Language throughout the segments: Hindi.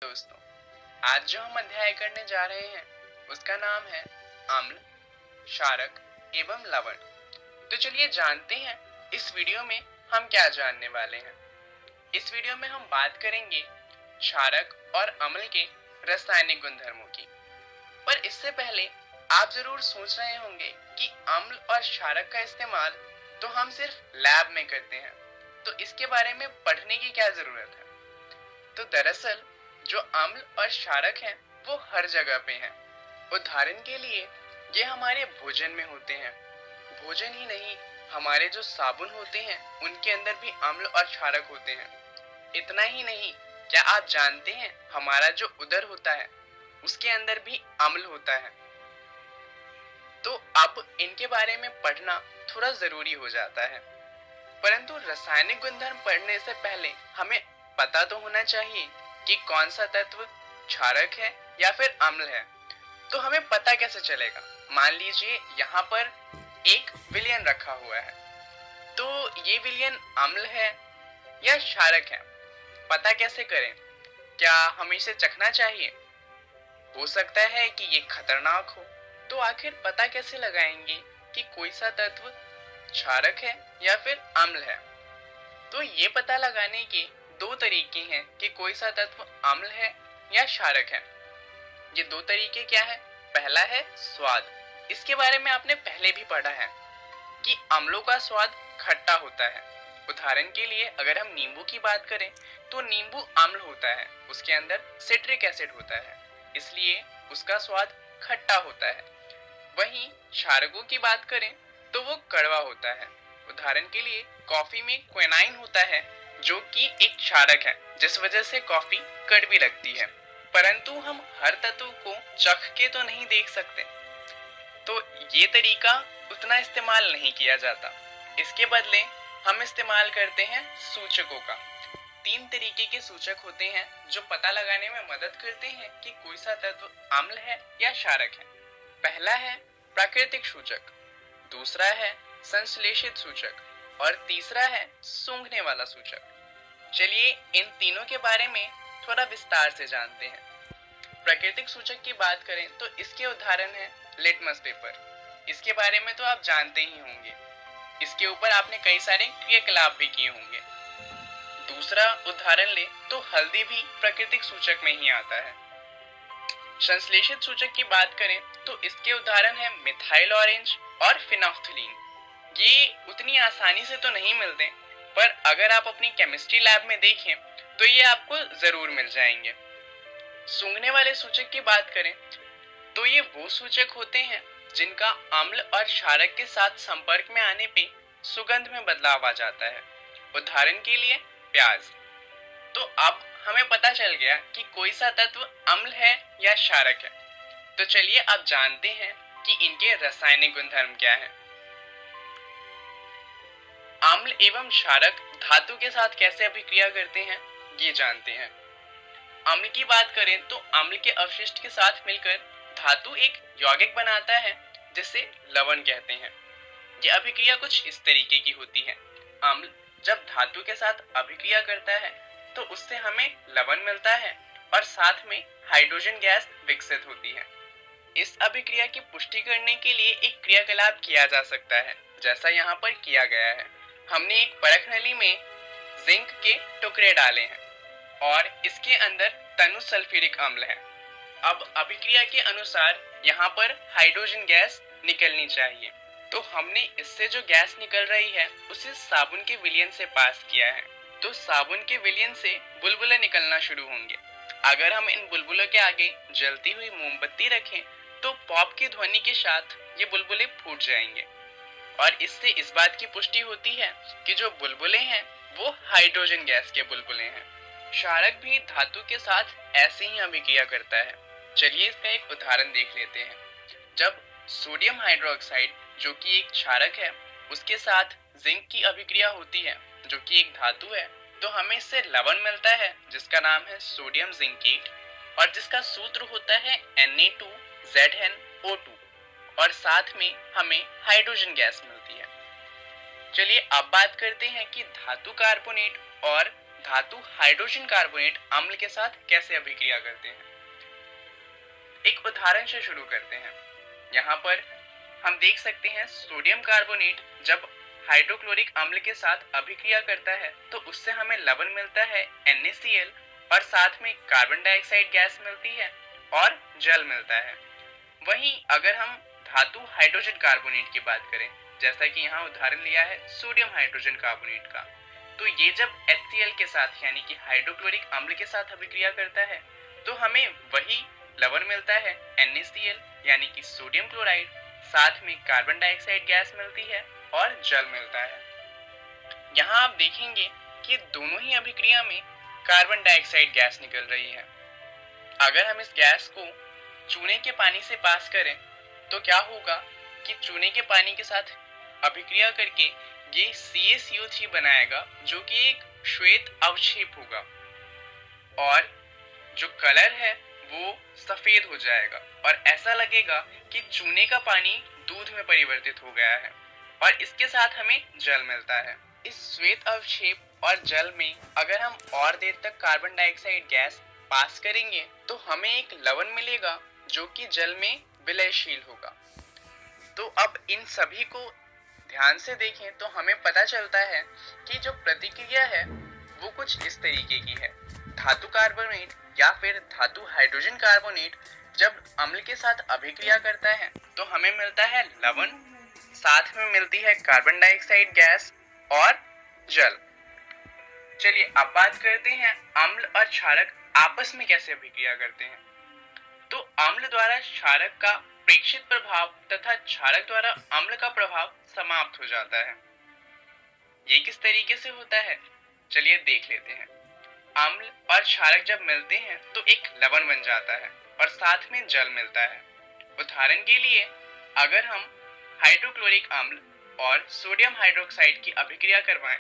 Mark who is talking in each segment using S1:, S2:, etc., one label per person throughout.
S1: दोस्तों, आज जो हम अध्याय करने जा रहे हैं उसका नाम है अम्ल, क्षारक एवं लवण। तो चलिए जानते हैं इस वीडियो में हम क्या जानने वाले हैं। इस वीडियो में हम बात करेंगे क्षारक और अम्ल के रासायनिक गुणधर्मों की। पर इससे पहले आप जरूर सोच रहे होंगे कि अम्ल और क्षारक का इस्तेमाल तो हम सिर्फ लैब में करते हैं, तो इसके बारे में पढ़ने की क्या जरूरत है। तो दरअसल जो अम्ल और क्षारक हैं वो हर जगह पे हैं। उदाहरण के लिए ये हमारे भोजन में होते हैं। भोजन ही नहीं, हमारे जो साबुन होते हैं उनके अंदर भी अम्ल और क्षारक होते हैं। इतना ही नहीं, क्या आप जानते हैं हमारा जो उदर होता है उसके अंदर भी अम्ल होता है। तो अब इनके बारे में पढ़ना थोड़ा जरूरी हो जाता है। परंतु रासायनिक गुणधर्म पढ़ने से पहले हमें पता तो होना चाहिए कि कौन सा तत्व क्षारक है या फिर अम्ल है। तो हमें पता कैसे चलेगा। मान लीजिए यहाँ पर एक विलयन रखा हुआ है, तो ये विलयन अम्ल है या क्षारक है, पता कैसे करें। क्या हमें इसे चखना चाहिए? हो सकता है कि ये खतरनाक हो, तो आखिर पता कैसे लगाएंगे कि कोई सा तत्व क्षारक है या फिर अम्ल है। तो ये पता लगाने के दो तरीके हैं कि कोई सा तत्व अम्ल है या क्षारक है। ये दो तरीके क्या है? पहला है स्वाद। इसके बारे में आपने पहले भी पढ़ा है कि अम्लों का स्वाद खट्टा होता है। उदाहरण के लिए अगर हम नींबू की बात करें तो नींबू अम्ल होता है, उसके अंदर सिट्रिक एसिड होता है, इसलिए उसका स्वाद खट्टा होता है। वहीं क्षारकों की बात करें तो वो कड़वा होता है। उदाहरण के लिए कॉफी में क्विनाइन होता है जो कि एक क्षारक है, जिस वजह से कॉफी कड़वी लगती है। परंतु हम हर तत्व को चख के तो नहीं देख सकते, तो ये तरीका उतना इस्तेमाल नहीं किया जाता। इसके बदले हम इस्तेमाल करते हैं सूचकों का। तीन तरीके के सूचक होते हैं जो पता लगाने में मदद करते हैं कि कोई सा तत्व अम्ल है या क्षारक है। पहला है प्राकृतिक सूचक, दूसरा है संश्लेषित सूचक और तीसरा है सूंघने वाला सूचक। चलिए इन तीनों के बारे में थोड़ा विस्तार से जानते हैं। प्राकृतिक सूचक की बात करें तो इसके उदाहरण है लिटमस पेपर। इसके बारे में तो आप जानते ही होंगे, इसके ऊपर आपने कई सारे क्रियाकलाप भी किए होंगे। दूसरा उदाहरण ले तो हल्दी भी प्राकृतिक सूचक में ही आता है। संश्लेषित सूचक की बात करें तो इसके उदाहरण है मिथाइल ऑरेंज और फिनोल्फ्थलीन। ये उतनी आसानी से तो नहीं मिलते, पर अगर आप अपनी केमिस्ट्री लैब में देखें तो ये आपको जरूर मिल जाएंगे। सूंघने वाले सूचक की बात करें तो ये वो सूचक होते हैं जिनका अम्ल और क्षारक के साथ संपर्क में आने पे सुगंध में बदलाव आ जाता है। उदाहरण के लिए प्याज। तो अब हमें पता चल गया कि कोई सा तत्व अम्ल है या क्षारक है। तो चलिए अब जानते हैं कि इनके रासायनिक गुणधर्म क्या हैं। अम्ल एवं क्षारक धातु के साथ कैसे अभिक्रिया करते हैं ये जानते हैं। अम्ल की बात करें तो अम्ल के अवशिष्ट के साथ मिलकर धातु एक यौगिक बनाता है जिसे लवण कहते हैं। यह अभिक्रिया कुछ इस तरीके की होती है। अम्ल जब धातु के साथ अभिक्रिया करता है तो उससे हमें लवण मिलता है और साथ में हाइड्रोजन गैस विकसित होती है। इस अभिक्रिया की पुष्टि करने के लिए एक क्रियाकलाप किया जा सकता है, जैसा यहाँ पर किया गया है। हमने एक परख नली में जिंक के टुकड़े डाले हैं और इसके अंदर तनु सल्फ्यूरिक अम्ल है। अब अभिक्रिया के अनुसार यहाँ पर हाइड्रोजन गैस निकलनी चाहिए, तो हमने इससे जो गैस निकल रही है उसे साबुन के विलयन से पास किया है। तो साबुन के विलयन से बुलबुले निकलना शुरू होंगे। अगर हम इन बुलबुलों के आगे जलती हुई मोमबत्ती रखें तो पॉप की ध्वनि के साथ ये बुलबुले फूट जाएंगे और इससे इस बात की पुष्टि होती है कि जो बुलबुले हैं वो हाइड्रोजन गैस के बुलबुले हैं। क्षारक भी धातु के साथ ऐसे ही अभिक्रिया करता है। चलिए इसका एक उदाहरण देख लेते हैं। जब सोडियम हाइड्रोक्साइड जो कि एक क्षारक है उसके साथ जिंक की अभिक्रिया होती है जो कि एक धातु है, तो हमें इससे लवण मिलता है जिसका नाम है सोडियम जिंकेट और जिसका सूत्र होता है Na2ZnO2 और साथ में हमें हाइड्रोजन गैस मिलती है। चलिए अब बात करते हैं कि धातु कार्बोनेट और धातु हाइड्रोजन कार्बोनेट अम्ल के साथ कैसे अभिक्रिया करते हैं। एक उदाहरण से शुरू करते हैं। यहाँ पर हम देख सकते हैं सोडियम कार्बोनेट जब हाइड्रोक्लोरिक अम्ल के साथ अभिक्रिया करता है तो उससे हमें लवण मिलता है NaCl और साथ में कार्बन डाइऑक्साइड गैस मिलती है और जल मिलता है। वहीं अगर हम धातु हाइड्रोजन कार्बोनेट की बात करें, जैसा कि यहाँ उदाहरण लिया है सोडियम हाइड्रोजन कार्बोनेट का, तो ये जब HCl के साथ यानी कि हाइड्रोक्लोरिक अम्ल के साथ अभिक्रिया करता है तो हमें वही लवण मिलता है NaCl यानी कि सोडियम क्लोराइड, साथ में कार्बन डाइऑक्साइड गैस मिलती है और जल मिलता है। यहाँ आप देखेंगे कि दोनों ही अभिक्रिया में कार्बन डाइऑक्साइड गैस निकल रही है। अगर हम इस गैस को चूने के पानी से पास करें तो क्या होगा कि चूने के पानी के साथ अभिक्रिया करके ये CaCO3 बनाएगा जो कि एक श्वेत अवक्षेप होगा और जो कलर है वो सफेद हो जाएगा और ऐसा लगेगा कि चूने का पानी दूध में परिवर्तित हो गया है और इसके साथ हमें जल मिलता है। इस श्वेत अवक्षेप और जल में अगर हम और देर तक कार्बन डाइऑक्साइड गैस पास करेंगे तो हमें एक लवण मिलेगा जो कि जल में विलयशील होगा। तो अब इन सभी को ध्यान से देखें तो हमें पता चलता है कि जो प्रतिक्रिया है वो कुछ इस तरीके की है। धातु कार्बोनेट या फिर धातु हाइड्रोजन कार्बोनेट जब अम्ल के साथ अभिक्रिया करता है तो हमें मिलता है लवण, साथ में मिलती है कार्बन डाइऑक्साइड गैस और जल। चलिए अब बात करते हैं अम्ल और क्षारक आपस में कैसे अभिक्रिया करते हैं। तो अम्ल द्वारा क्षारक का प्रेक्षित प्रभाव तथा क्षारक द्वारा अम्ल का प्रभाव समाप्त हो जाता है। ये किस तरीके से होता है, चलिए देख लेते हैं। अम्ल और क्षारक जब मिलते हैं तो एक लवण बन जाता है और साथ में जल मिलता है। उदाहरण के लिए अगर हम हाइड्रोक्लोरिक अम्ल और सोडियम हाइड्रोक्साइड की अभिक्रिया करवाएं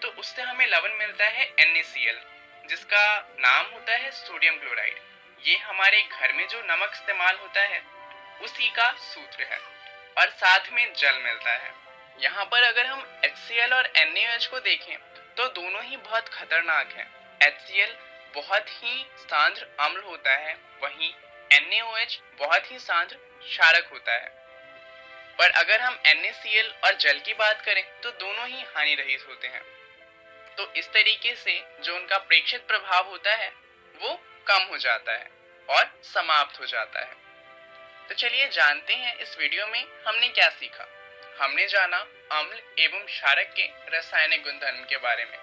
S1: तो उससे हमें लवण मिलता है NaCl जिसका नाम होता है सोडियम क्लोराइड। ये हमारे घर में जो नमक इस्तेमाल होता है उसी का सूत्र है और साथ में जल मिलता है। यहाँ पर अगर हम HCl और NaOH को देखें तो दोनों ही बहुत खतरनाक हैं। HCl बहुत ही सांद्र अम्ल होता है, वहीं NaOH बहुत ही सांद्र क्षारक होता है। पर अगर हम NaCl और जल की बात करें तो दोनों ही हानि रहित होते हैं। तो इस तरीके से जो उनका प्रेक्षित प्रभाव होता है वो कम हो जाता है और समाप्त हो जाता है। तो चलिए जानते हैं इस वीडियो में हमने क्या सीखा। हमने जाना अम्ल एवं क्षारक के रासायनिक गुणधर्म के बारे में।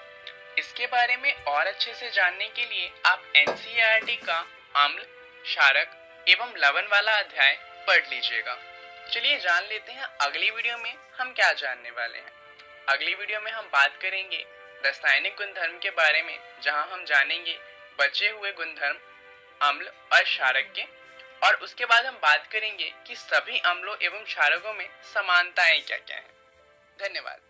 S1: इसके बारे में और अच्छे से जानने के लिए आप NCERT का अम्ल, क्षारक एवं लवण वाला अध्याय पढ़ लीजिएगा। चलिए जान लेते हैं अगली वीडियो में हम क्या जानने वाले हैं। अगली वीडियो में हम बात करेंगे रासायनिक गुणधर्म के बारे में, जहां हम जानेंगे बचे हुए गुणधर्म अम्ल और क्षारक के, और उसके बाद हम बात करेंगे कि सभी अम्लों एवं क्षारकों में समानताएं क्या क्या हैं। धन्यवाद।